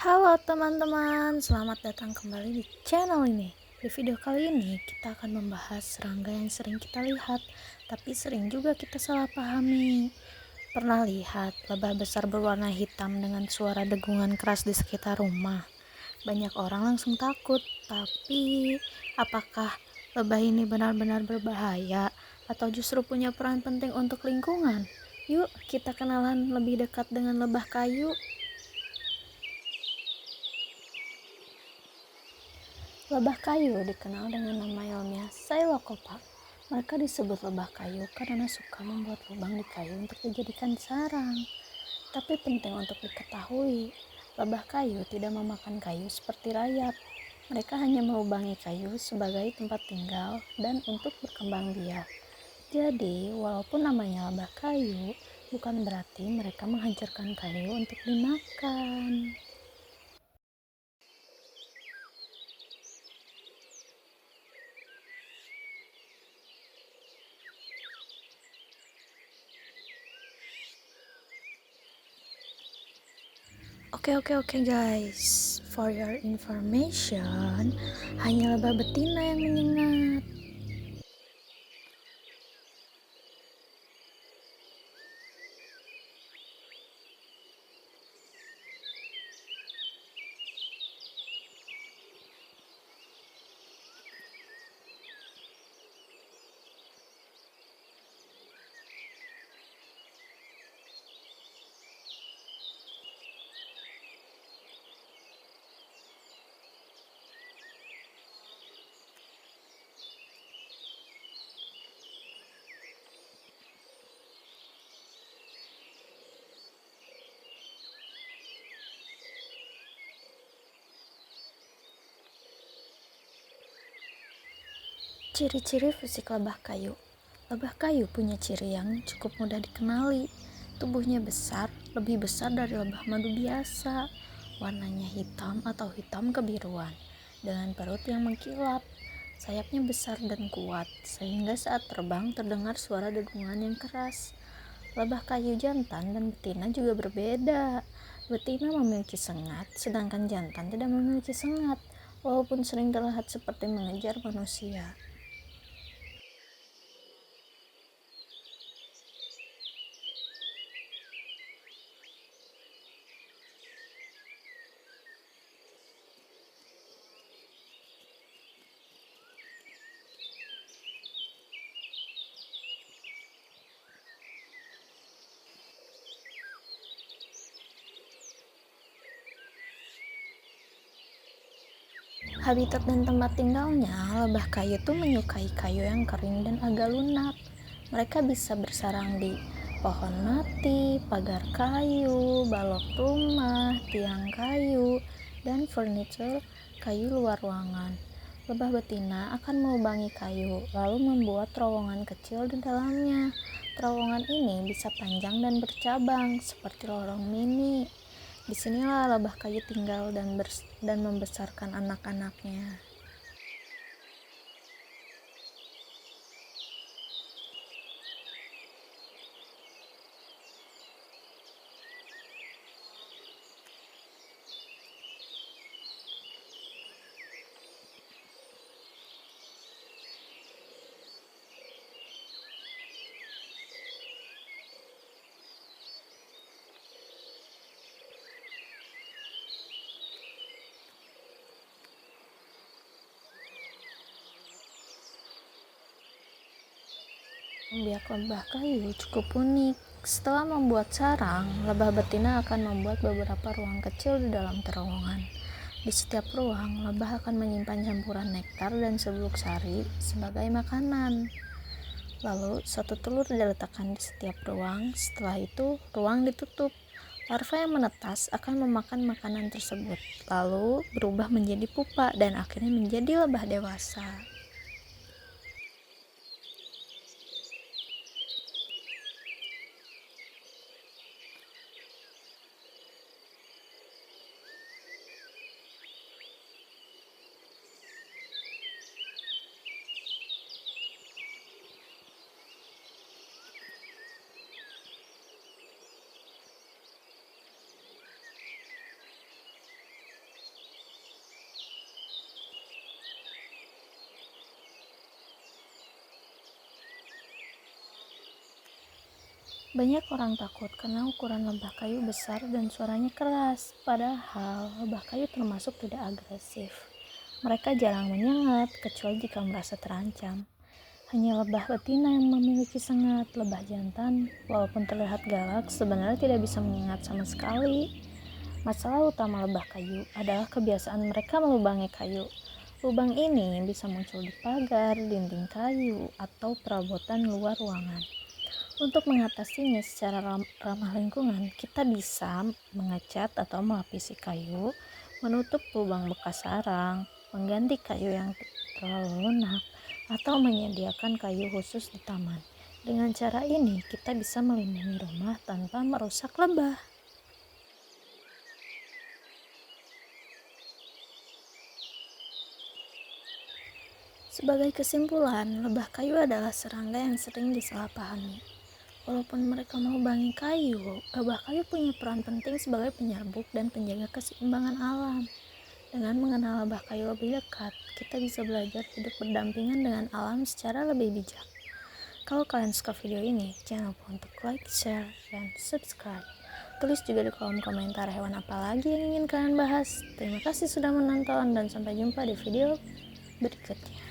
Halo teman-teman, selamat datang kembali di channel ini. Di video kali ini kita akan membahas serangga yang sering kita lihat, tapi sering juga kita salah pahami. Pernah lihat lebah besar berwarna hitam dengan suara dengungan keras di sekitar rumah? Banyak orang langsung takut, tapi apakah lebah ini benar-benar berbahaya atau justru punya peran penting untuk lingkungan? Yuk kita kenalan lebih dekat dengan lebah kayu. Lebah kayu dikenal dengan nama ilmiah Psilocopa. Mereka disebut lebah kayu karena suka membuat lubang di kayu untuk dijadikan sarang. Tapi penting untuk diketahui, lebah kayu tidak memakan kayu seperti rayap. Mereka hanya melubangi kayu sebagai tempat tinggal dan untuk berkembang biak. Jadi, walaupun namanya lebah kayu, bukan berarti mereka menghancurkan kayu untuk dimakan. Oke guys, for your information, hanya lebah betina yang menyengat. Ciri-ciri fisik lebah kayu. Lebah kayu punya ciri yang cukup mudah dikenali. Tubuhnya besar, lebih besar dari lebah madu biasa. Warnanya hitam atau hitam kebiruan, dengan perut yang mengkilap. Sayapnya besar dan kuat, sehingga saat terbang terdengar suara dengungan yang keras. Lebah kayu jantan dan betina juga berbeda. Betina memiliki sengat, sedangkan jantan tidak memiliki sengat, walaupun sering terlihat seperti mengejar manusia. Habitat dan tempat tinggalnya, lebah kayu itu menyukai kayu yang kering dan agak lunak. Mereka bisa bersarang di pohon mati, pagar kayu, balok rumah, tiang kayu, dan furniture kayu luar ruangan. Lebah betina akan melubangi kayu, lalu membuat terowongan kecil di dalamnya. Terowongan ini bisa panjang dan bercabang, seperti lorong mini. Disinilah lebah kayu tinggal dan membesarkan anak-anaknya. Biak lebah kayu cukup unik. Setelah membuat sarang, lebah betina akan membuat beberapa ruang kecil di dalam terowongan. Di setiap ruang, lebah akan menyimpan campuran nektar dan serbuk sari sebagai makanan. Lalu, satu telur diletakkan di setiap ruang. Setelah itu, ruang ditutup. Larva yang menetas akan memakan makanan tersebut, lalu berubah menjadi pupa dan akhirnya menjadi lebah dewasa. Banyak orang takut karena ukuran lebah kayu besar dan suaranya keras, padahal lebah kayu termasuk tidak agresif. Mereka jarang menyengat kecuali jika merasa terancam. Hanya lebah betina yang memiliki sengat. Lebah jantan, walaupun terlihat galak, sebenarnya tidak bisa menyengat sama sekali. Masalah utama lebah kayu adalah kebiasaan mereka melubangi kayu. Lubang ini bisa muncul di pagar, dinding kayu, atau perabotan luar ruangan. Untuk mengatasinya secara ramah lingkungan, kita bisa mengecat atau melapisi kayu, menutup lubang bekas sarang, mengganti kayu yang terlalu lunak, atau menyediakan kayu khusus di taman. Dengan cara ini, kita bisa melindungi rumah tanpa merusak lebah. Sebagai kesimpulan, lebah kayu adalah serangga yang sering disalahpahami. Walaupun mereka melubangi kayu, lebah kayu punya peran penting sebagai penyerbuk dan penjaga keseimbangan alam. Dengan mengenal lebah kayu lebih dekat, kita bisa belajar hidup berdampingan dengan alam secara lebih bijak. Kalau kalian suka video ini, jangan lupa untuk like, share, dan subscribe. Tulis juga di kolom komentar hewan apa lagi yang ingin kalian bahas. Terima kasih sudah menonton dan sampai jumpa di video berikutnya.